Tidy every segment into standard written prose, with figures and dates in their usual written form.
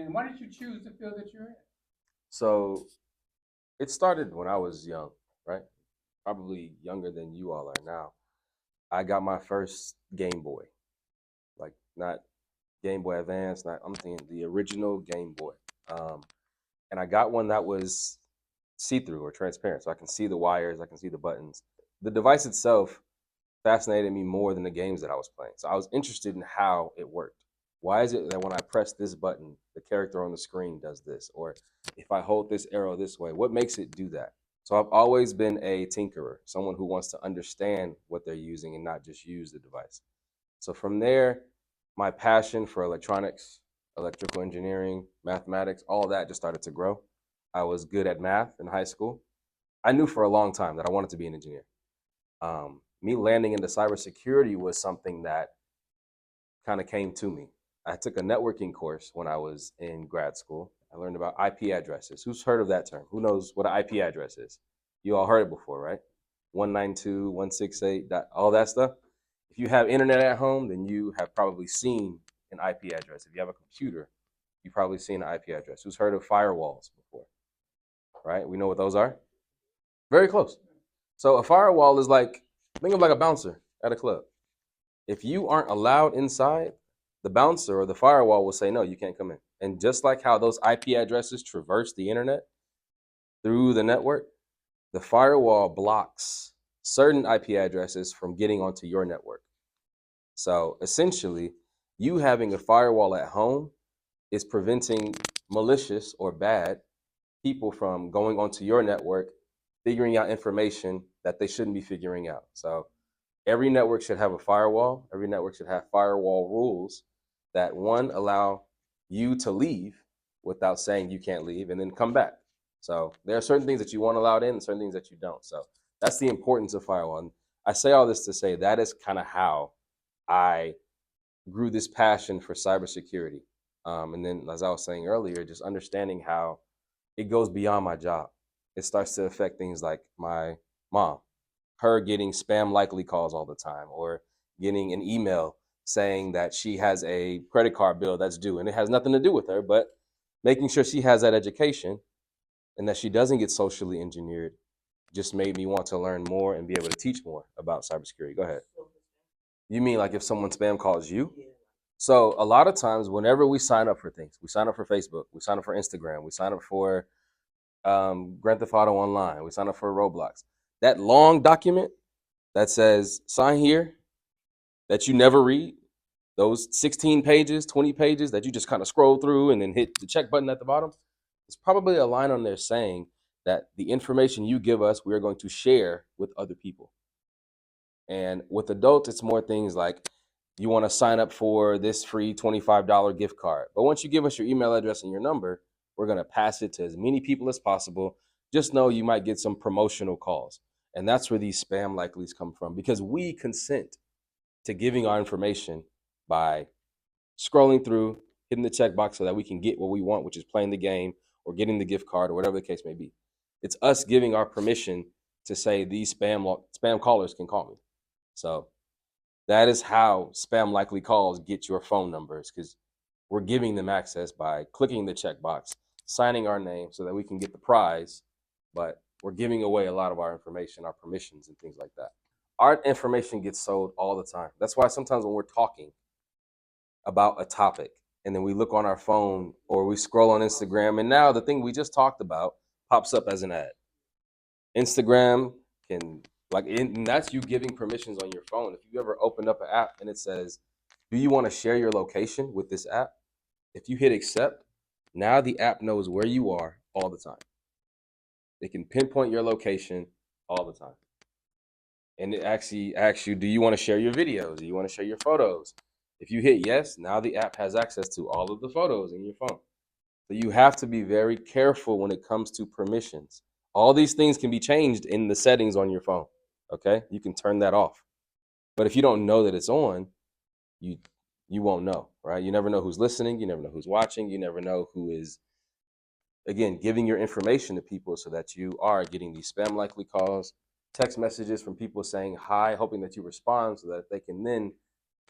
And why did you choose the field that you're in? So it started when I was young, right? Probably younger than you all are now. I got my first Game Boy, like not Game Boy Advance, not I'm thinking the original Game Boy. Um, and I got one that was see-through or transparent, so I can see the wires, I can see the buttons. The device itself fascinated me more than the games that I was playing. So I was interested in how it worked. Why is it that when I press this button, the character on the screen does this? Or if I hold this arrow this way, what makes it do that? So I've always been a tinkerer, someone who wants to understand what they're using and not just use the device. So from there, my passion for electronics, electrical engineering, mathematics, all of that just started to grow. I was good at math in high school. I knew for a long time that I wanted to be an engineer. Me landing into cybersecurity was something that kind of came to me. I took a networking course when I was in grad school. I learned about IP addresses. Who's heard of that term? Who knows what an IP address is? You all heard it before, right? 192.168. All that stuff. If you have internet at home, then you have probably seen an IP address. If you have a computer, you've probably seen an IP address. Who's heard of firewalls before? Right? We know what those are. Very close. So a firewall is like, think of like a bouncer at a club. If you aren't allowed inside, the bouncer or the firewall will say, no, you can't come in. And just like how those IP addresses traverse the internet through the network, the firewall blocks certain IP addresses from getting onto your network. So essentially, you having a firewall at home is preventing malicious or bad people from going onto your network, figuring out information that they shouldn't be figuring out. So every network should have a firewall. Every network should have firewall rules that one allow you to leave without saying you can't leave and then come back. So there are certain things that you want allowed in and certain things that you don't. So that's the importance of firewall. And I say all this to say that is kind of how I grew this passion for cybersecurity. And then, as I was saying earlier, just understanding how it goes beyond my job. It starts to affect things like my mom, her getting spam likely calls all the time, or getting an email saying that she has a credit card bill that's due. And it has nothing to do with her, but making sure she has that education and that she doesn't get socially engineered just made me want to learn more and be able to teach more about cybersecurity. Go ahead. You mean like if someone spam calls you? So a lot of times, whenever we sign up for things, we sign up for Facebook, we sign up for Instagram, we sign up for Grand Theft Auto Online, we sign up for Roblox. That long document that says sign here that you never read, those 16 pages, 20 pages that you just kind of scroll through and then hit the check button at the bottom, it's probably a line on there saying that the information you give us, we are going to share with other people. And with adults, it's more things like you want to sign up for this free $25 gift card. But once you give us your email address and your number, we're going to pass it to as many people as possible. Just know you might get some promotional calls. And that's where these spam likelies come from because we consent to giving our information by scrolling through, hitting the checkbox so that we can get what we want, which is playing the game or getting the gift card or whatever the case may be. It's us giving our permission to say these spam callers can call me. So that is how spam likely calls get your phone numbers because we're giving them access by clicking the checkbox, signing our name so that we can get the prize, but we're giving away a lot of our information, our permissions, and things like that. Our information gets sold all the time. That's why sometimes when we're talking about a topic and then we look on our phone or we scroll on Instagram, and now the thing we just talked about pops up as an ad. Instagram can and that's you giving permissions on your phone. If you ever opened up an app and it says, do you want to share your location with this app? If you hit accept, now the app knows where you are all the time. They can pinpoint your location all the time. And it actually asks you, do you want to share your videos? Do you want to share your photos? If you hit yes, now the app has access to all of the photos in your phone. So you have to be very careful when it comes to permissions. All these things can be changed in the settings on your phone. Okay, you can turn that off. But if you don't know that it's on, you won't know, right? You never know who's listening. You never know who's watching. You never know who is, again, giving your information to people so that you are getting these spam likely calls, text messages from people saying hi, hoping that you respond so that they can then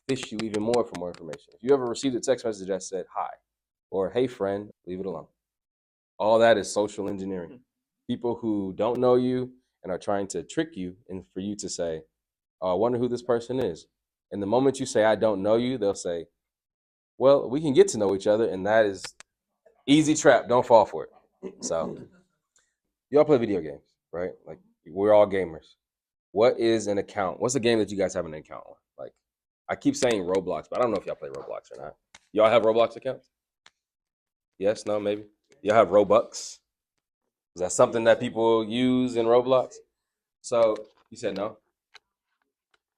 fish you even more for more information. If you ever received a text message that said hi, or hey friend, leave it alone. All that is social engineering. People who don't know you and are trying to trick you and for you to say, oh, I wonder who this person is. And the moment you say, I don't know you, they'll say, well, we can get to know each other. And that is easy trap. Don't fall for it. So y'all play video games, right? Like we're all gamers. What is an account? What's a game that you guys have an account on? Like I keep saying Roblox, but I don't know if y'all play Roblox or not. Y'all have Roblox accounts? Yes, no, maybe. Y'all have Robux? Is that something that people use in Roblox? So you said no,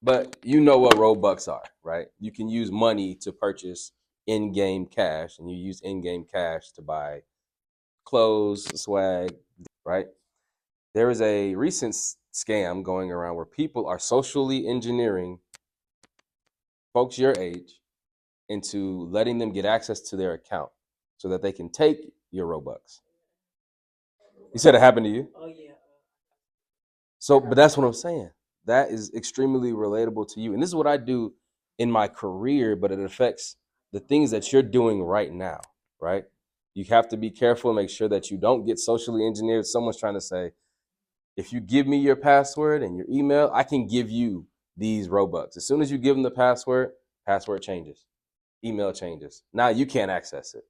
but you know what Robux are, right? You can use money to purchase in-game cash, and you use in-game cash to buy clothes, swag, right? There is a recent scam going around where people are socially engineering folks your age into letting them get access to their account so that they can take your Robux. You said it happened to you? Oh, yeah. So, but that's what I'm saying. That is extremely relatable to you. And this is what I do in my career, but it affects the things that you're doing right now, right? You have to be careful and make sure that you don't get socially engineered. Someone's trying to say, if you give me your password and your email, I can give you these Robux. As soon as you give them the password changes, email changes. Now you can't access it.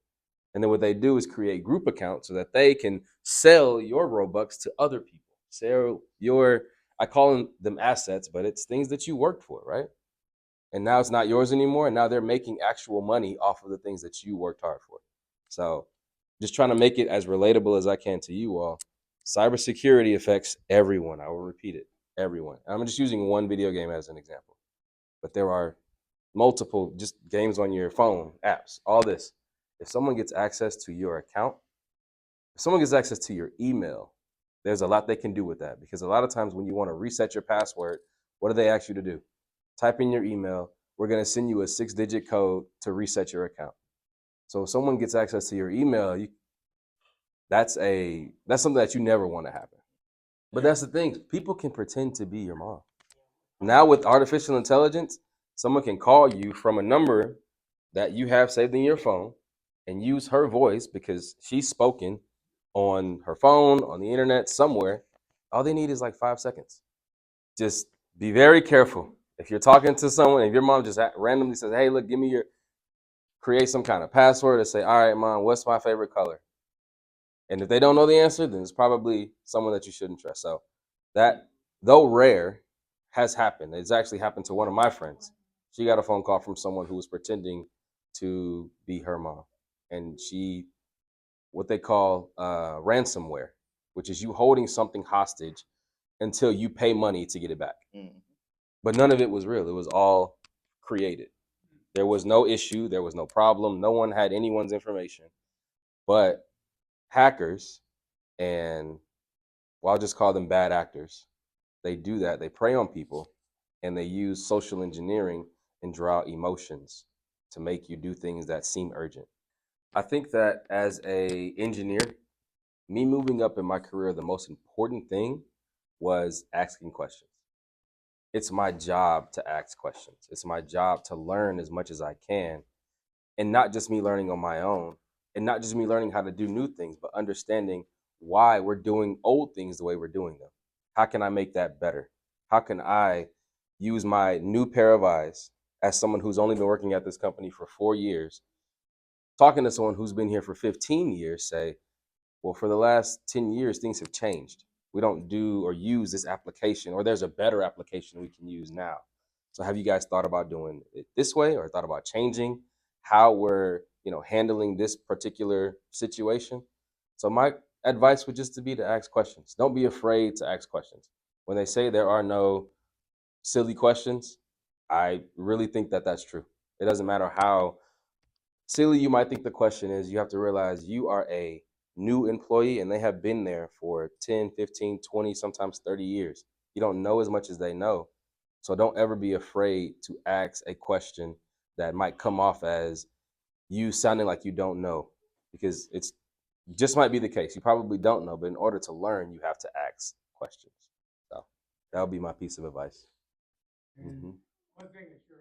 And then what they do is create group accounts so that they can sell your Robux to other people. Sell your, I call them assets, but it's things that you worked for, right? And now it's not yours anymore. And now they're making actual money off of the things that you worked hard for. So just trying to make it as relatable as I can to you all. Cybersecurity affects everyone. I will repeat it, everyone. I'm just using one video game as an example, but there are multiple just games on your phone, apps, all this. If someone gets access to your account, if someone gets access to your email, there's a lot they can do with that. Because a lot of times when you want to reset your password, what do they ask you to do? Type in your email. We're going to send you a 6-digit code to reset your account. So if someone gets access to your email, that's something that you never want to happen. But that's the thing. People can pretend to be your mom. Now with artificial intelligence, someone can call you from a number that you have saved in your phone and use her voice because she's spoken on her phone, on the internet, somewhere. All they need is like 5 seconds. Just be very careful. If you're talking to someone, if your mom just randomly says, hey, look, create some kind of password and say, all right, mom, what's my favorite color? And if they don't know the answer, then it's probably someone that you shouldn't trust. So that, though rare, has happened. It's actually happened to one of my friends. She got a phone call from someone who was pretending to be her mom. And what they call ransomware, which is you holding something hostage until you pay money to get it back. But none of it was real. It was all created. There was no issue. There was no problem. No one had anyone's information. But hackers, and well, I'll just call them bad actors, they do that. They prey on people and they use social engineering and draw emotions to make you do things that seem urgent. I think that as a engineer, me moving up in my career, the most important thing was asking questions. It's my job to ask questions. It's my job to learn as much as I can, and not just me learning on my own, and not just me learning how to do new things, but understanding why we're doing old things the way we're doing them. How can I make that better? How can I use my new pair of eyes as someone who's only been working at this company for 4 years, talking to someone who's been here for 15 years, say, well, for the last 10 years, things have changed. We don't do or use this application, or there's a better application we can use now. So have you guys thought about doing it this way, or thought about changing how we're, handling this particular situation? So my advice would just to be to ask questions. Don't be afraid to ask questions. When they say there are no silly questions, I really think that that's true. It doesn't matter how silly you might think the question is, you have to realize you are a new employee and they have been there for 10, 15, 20, sometimes 30 years. You don't know as much as they know. So don't ever be afraid to ask a question that might come off as you sounding like you don't know, because it's just might be the case. You probably don't know, but in order to learn, you have to ask questions. So that would be my piece of advice. And one thing that you're